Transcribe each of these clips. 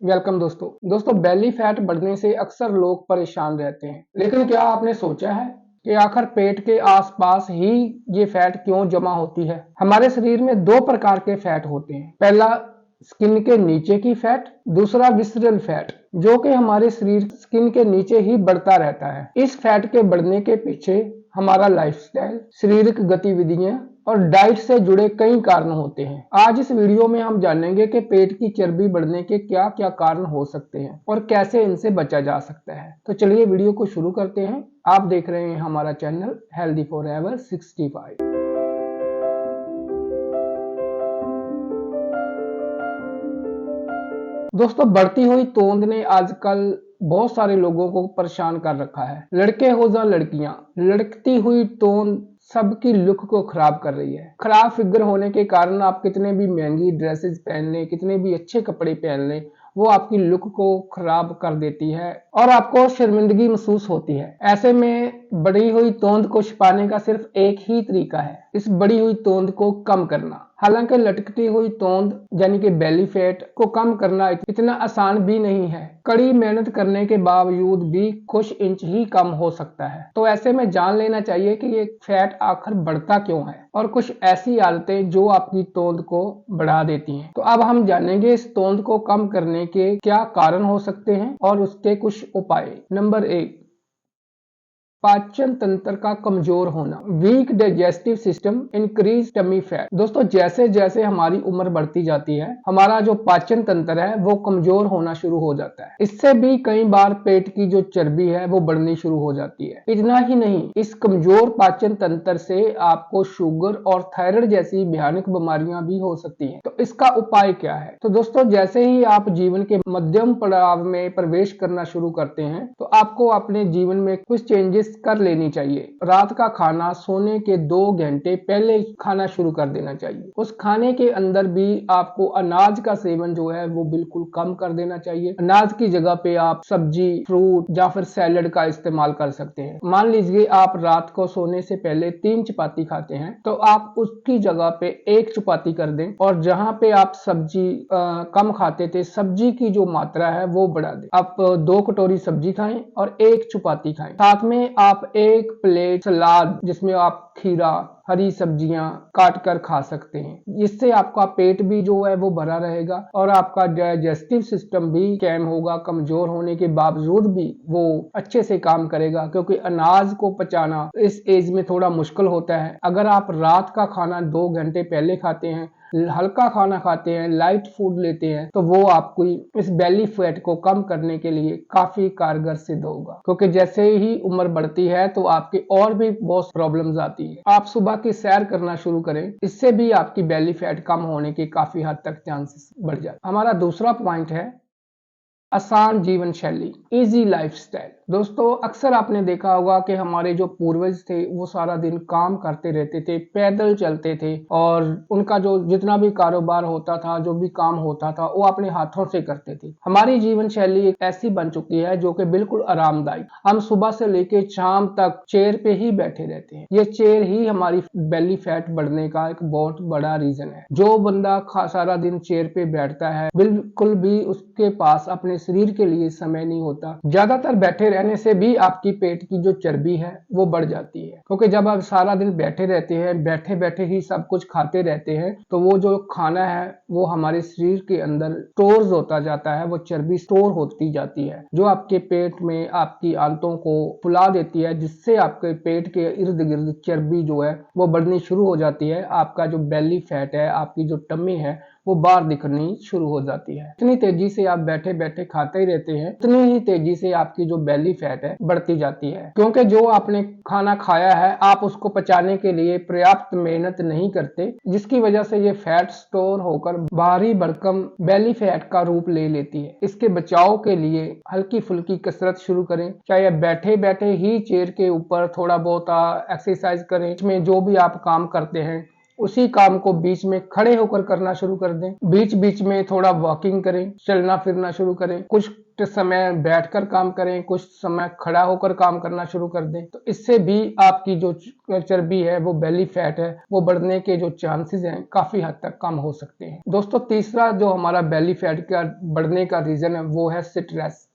Welcome दोस्तों belly fat बढ़ने से अक्सर लोग परेशान रहते हैं, लेकिन क्या आपने सोचा है कि आखिर पेट के आसपास ही ये फैट क्यों जमा होती है। हमारे शरीर में दो प्रकार के फैट होते हैं। पहला स्किन के नीचे की फैट, दूसरा विसरल फैट, जो कि हमारे शरीर स्किन के नीचे ही बढ़ता रहता है। इस फैट के बढ़ने के पीछे हमारा लाइफस्टाइल, शारीरिक गतिविधियां और डाइट से जुड़े कई कारण होते हैं। आज इस वीडियो में हम जानेंगे कि पेट की चर्बी बढ़ने के क्या क्या कारण हो सकते हैं और कैसे इनसे बचा जा सकता है। तो चलिए वीडियो को शुरू करते हैं। आप देख रहे हैं हमारा चैनल हेल्दी फॉरएवर 65। दोस्तों बढ़ती हुई तोंद ने आजकल बहुत सारे लोगों को परेशान कर रखा है। लड़के हो या लड़कियां, लड़कती हुई तोंद सबकी लुक को खराब कर रही है। खराब फिगर होने के कारण आप कितने भी महंगी ड्रेसेस पहन लें, कितने भी अच्छे कपड़े पहन लें, वो आपकी लुक को खराब कर देती है और आपको शर्मिंदगी महसूस होती है। ऐसे में बढ़ी हुई तोंद को छिपाने का सिर्फ एक ही तरीका है, इस बढ़ी हुई तोंद को कम करना। हालांकि लटकती हुई तोंद यानी कि बेली फैट को कम करना इतना आसान भी नहीं है। कड़ी मेहनत करने के बावजूद भी कुछ इंच ही कम हो सकता है। तो ऐसे में जान लेना चाहिए कि ये फैट आखिर बढ़ता क्यों है और कुछ ऐसी आदतें जो आपकी तोंद को बढ़ा देती हैं। तो अब हम जानेंगे इस तोंद को कम करने के क्या कारण हो सकते हैं और उसके कुछ उपाय। नंबर 1, पाचन तंत्र का कमजोर होना, weak digestive system, increase tummy fat. दोस्तों जैसे जैसे हमारी उम्र बढ़ती जाती है, हमारा जो पाचन तंत्र है वो कमजोर होना शुरू हो जाता है। इससे भी कई बार पेट की जो चर्बी है वो बढ़नी शुरू हो जाती है। इतना ही नहीं, इस कमजोर पाचन तंत्र से आपको शुगर और थायराइड जैसी भयानक बीमारियां भी हो सकती हैं। तो इसका उपाय क्या है? तो दोस्तों जैसे ही आप जीवन के मध्यम पड़ाव में प्रवेश करना शुरू करते हैं तो आपको अपने जीवन में कुछ चेंजेस कर लेनी चाहिए। रात का खाना सोने के 2 घंटे पहले खाना शुरू कर देना चाहिए। उस खाने के अंदर भी आपको अनाज का सेवन जो है वो बिल्कुल कम कर देना चाहिए। अनाज की जगह पे आप सब्जी, फ्रूट या फिर सैलड का इस्तेमाल कर सकते हैं। मान लीजिए आप रात को सोने से पहले 3 चपाती खाते हैं तो आप उसकी जगह पे 1 चपाती कर दें और जहां पे आप सब्जी कम खाते थे, सब्जी की जो मात्रा है वो बढ़ा दें। आप 2 कटोरी सब्जी खाएं और 1 चपाती खाएं। साथ में आप 1 प्लेट सलाद जिसमें आप खीरा, हरी सब्जियां काट कर खा सकते हैं। इससे आपका पेट भी जो है वो भरा रहेगा और आपका डाइजेस्टिव सिस्टम भी कैम होगा। कमजोर होने के बावजूद भी वो अच्छे से काम करेगा, क्योंकि अनाज को पचाना इस एज में थोड़ा मुश्किल होता है। अगर आप रात का खाना 2 घंटे पहले खाते हैं, हल्का खाना खाते हैं, लाइट फूड लेते हैं, तो वो आपको इस बेली फैट को कम करने के लिए काफी कारगर सिद्ध होगा। क्योंकि जैसे ही उम्र बढ़ती है तो आपकी और भी बहुत प्रॉब्लम्स आती है। आप सुबह की सैर करना शुरू करें, इससे भी आपकी बेली फैट कम होने के काफी हद तक चांसेस बढ़ जाते हैं। हमारा दूसरा पॉइंट है आसान जीवन शैली, इजी लाइफस्टाइल। दोस्तों अक्सर आपने देखा होगा कि हमारे जो पूर्वज थे वो सारा दिन काम करते रहते थे, पैदल चलते थे और उनका जो जितना भी कारोबार होता था, जो भी काम होता था, वो अपने हाथों से करते थे। हमारी जीवन शैली एक ऐसी बन चुकी है जो कि बिल्कुल आरामदायक। हम सुबह से लेकर शाम तक चेयर पे ही बैठे रहते हैं। ये चेयर ही हमारी बेली फैट बढ़ने का एक बहुत बड़ा रीजन है। जो बंदा सारा दिन चेयर पे बैठता है, बिल्कुल भी उसके पास अपने शरीर के लिए समय नहीं होता। ज्यादातर बैठे रहने से भी आपकी पेट की जो चर्बी है वो बढ़ जाती है, क्योंकि जब आप सारा दिन बैठे रहते हैं, बैठे बैठे ही सब कुछ खाते रहते हैं, तो वो जो खाना है वो हमारे शरीर के अंदर स्टोर होता जाता है, वो चर्बी स्टोर होती जाती है, जो आपके पेट में आपकी आंतों को फुला देती है, जिससे आपके पेट के इर्द गिर्द चर्बी जो है वो बढ़नी शुरू हो जाती है। आपका जो बेली फैट है, आपकी जो टमी है वो बाहर दिखनी शुरू हो जाती है। इतनी तेजी से आप बैठे बैठे खाते ही रहते हैं, उतनी ही तेजी से आपकी जो बेली फैट है बढ़ती जाती है, क्योंकि जो आपने खाना खाया है आप उसको पचाने के लिए पर्याप्त मेहनत नहीं करते, जिसकी वजह से ये फैट स्टोर होकर भारी भरकम बेली फैट का रूप ले लेती है। इसके बचाव के लिए हल्की फुल्की कसरत शुरू करें, चाहे बैठे बैठे ही चेयर के ऊपर थोड़ा बहुत एक्सरसाइज करें। इसमें जो भी आप काम करते हैं उसी काम को बीच में खड़े होकर करना शुरू कर दें। बीच बीच में थोड़ा वॉकिंग करें, चलना फिरना शुरू करें, कुछ समय बैठकर काम करें, कुछ समय खड़ा होकर काम करना शुरू कर दें। तो इससे भी आपकी जो चर्बी है, वो बेली फैट है, वो बढ़ने के जो चांसेस हैं काफी हद तक कम हो सकते हैं। दोस्तों, तीसरा जो हमारा बेली फैट का बढ़ने का रीजन है वो है stress.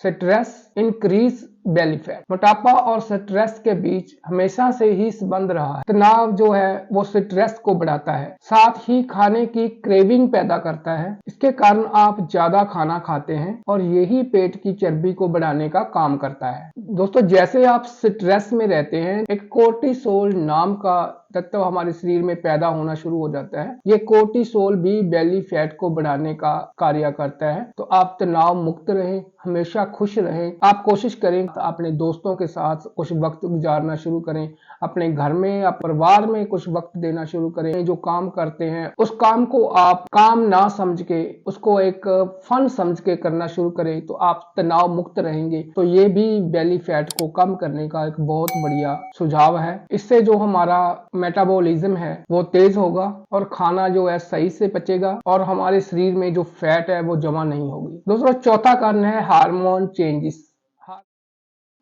Stress increase belly fat. मोटापा और स्ट्रेस के बीच हमेशा से ही संबंध रहा है। तनाव जो है वो स्ट्रेस को बढ़ाता है, साथ ही खाने की क्रेविंग पैदा करता है। इसके कारण आप ज्यादा खाना खाते हैं और यही पेट की चर्बी को बढ़ाने का काम करता है। दोस्तों, जैसे आप स्ट्रेस में रहते हैं, एक कोर्टिसोल नाम का तत्व हमारे शरीर में पैदा होना शुरू हो जाता है। ये कोर्टिसोल भी बेली फैट को बढ़ाने का कार्य करता है। तो आप तनाव मुक्त रहें, हमेशा खुश रहें। आप कोशिश करें अपने दोस्तों के साथ कुछ वक्त गुजारना शुरू करें, अपने घर में या परिवार में कुछ वक्त देना शुरू करें। जो काम करते हैं उस काम को आप काम ना समझ के, उसको एक फन समझ के करना शुरू करें, तो आप तनाव मुक्त रहेंगे। तो ये भी बेली फैट को कम करने का एक बहुत बढ़िया सुझाव है। इससे जो हमारा मेटाबॉलिज्म है वो तेज होगा और खाना जो है सही से पचेगा और हमारे शरीर में जो फैट है वो जमा नहीं होगी। दोस्तों, चौथा कारण है हार्मोन चेंजेस,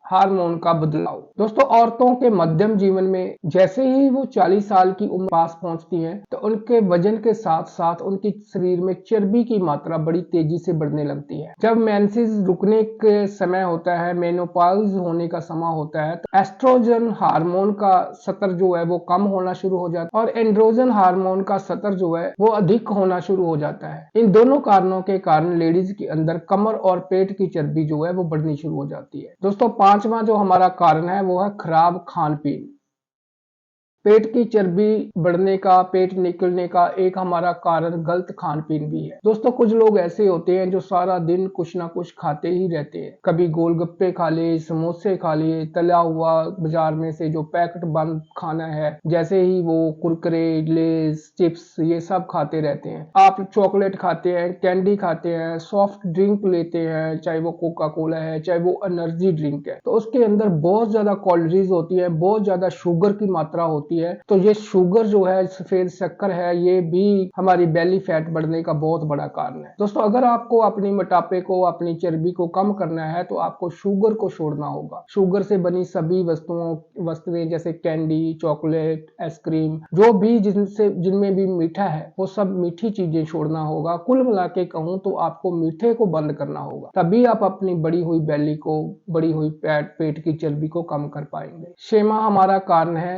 हार्मोन का बदलाव। दोस्तों, औरतों के मध्यम जीवन में जैसे ही वो 40 साल की उम्र पास पहुंचती हैं, तो उनके वजन के साथ साथ उनकी शरीर में चर्बी की मात्रा बड़ी तेजी से बढ़ने लगती है। जब मेंसेस रुकने के समय होता है, मेनोपॉज होने का समय होता है, तो एस्ट्रोजन हार्मोन का स्तर जो है वो कम होना शुरू हो जाता है और एंड्रोजन हार्मोन का स्तर जो है वो अधिक होना शुरू हो जाता है। इन दोनों कारणों के कारण लेडीज के अंदर कमर और पेट की चर्बी जो है वो बढ़नी शुरू हो जाती है। दोस्तों, पांचवा जो हमारा कारण है वो है खराब खान पीन। पेट की चर्बी बढ़ने का, पेट निकलने का एक हमारा कारण गलत खान पीन भी है। दोस्तों, कुछ लोग ऐसे होते हैं जो सारा दिन कुछ ना कुछ खाते ही रहते हैं। कभी गोलगप्पे खा लिए, समोसे खा लिए, तला हुआ बाजार में से जो पैकेट बंद खाना है, जैसे ही वो कुरकुरे, लेस, चिप्स, ये सब खाते रहते हैं। आप चॉकलेट खाते हैं, कैंडी खाते हैं, सॉफ्ट ड्रिंक लेते हैं, चाहे वो कोका कोला है, चाहे वो एनर्जी ड्रिंक है, तो उसके अंदर बहुत ज्यादा कैलोरीज होती है, बहुत ज्यादा शुगर की मात्रा होती है। तो ये शुगर जो है, सफेद शक्कर है, ये भी हमारी बेली फैट बढ़ने का बहुत बड़ा कारण है। दोस्तों, अगर आपको अपनी मोटापे को, अपनी चर्बी को कम करना है तो आपको शुगर को छोड़ना होगा। शुगर से बनी सभी वस्तुएं जैसे कैंडी, चॉकलेट, आइसक्रीम, जो भी जिनमें भी मीठा है, वो सब मीठी चीजें छोड़ना होगा। कुल मिला के कहूं तो आपको मीठे को बंद करना होगा, तभी आप अपनी बढ़ी हुई बेली को, बढ़ी हुई पेट की चर्बी को कम कर पाएंगे। छठवां हमारा कारण है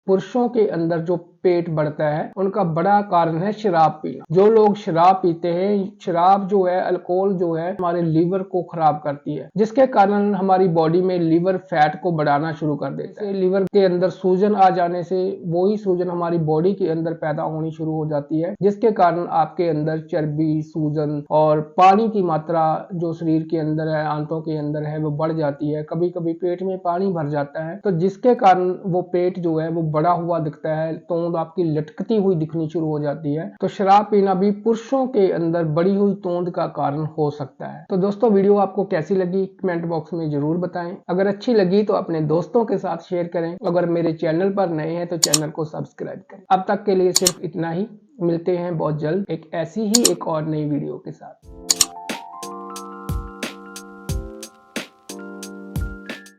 पुरुषों के अंदर जो पेट बढ़ता है, उनका बड़ा कारण है शराब पीना। जो लोग शराब पीते हैं, शराब जो है, अल्कोहल जो है, हमारे लीवर को खराब करती है, जिसके कारण हमारी बॉडी में लीवर फैट को बढ़ाना शुरू कर देता है। लीवर के अंदर सूजन आ जाने से वही सूजन हमारी बॉडी के अंदर पैदा होनी शुरू हो जाती है, जिसके कारण आपके अंदर चर्बी, सूजन और पानी की मात्रा जो शरीर के अंदर है, आंतों के अंदर है, वो बढ़ जाती है। कभी कभी पेट में पानी भर जाता है, तो जिसके कारण वो पेट जो है वो बड़ा हुआ दिखता है, तो आपकी लटकती हुई दिखनी शुरू हो जाती है। तो शराब पीना भी पुरुषों के अंदर बढ़ी हुई तोंद का कारण हो सकता है। तो दोस्तों, वीडियो आपको कैसी लगी कमेंट बॉक्स में जरूर बताएं। अगर अच्छी लगी तो अपने दोस्तों के साथ शेयर करें। अगर मेरे चैनल पर नए हैं तो चैनल को सब्सक्राइब करें। अब तक के लिए सिर्फ इतना ही। मिलते हैं बहुत जल्द एक ऐसी ही एक और नई वीडियो के साथ।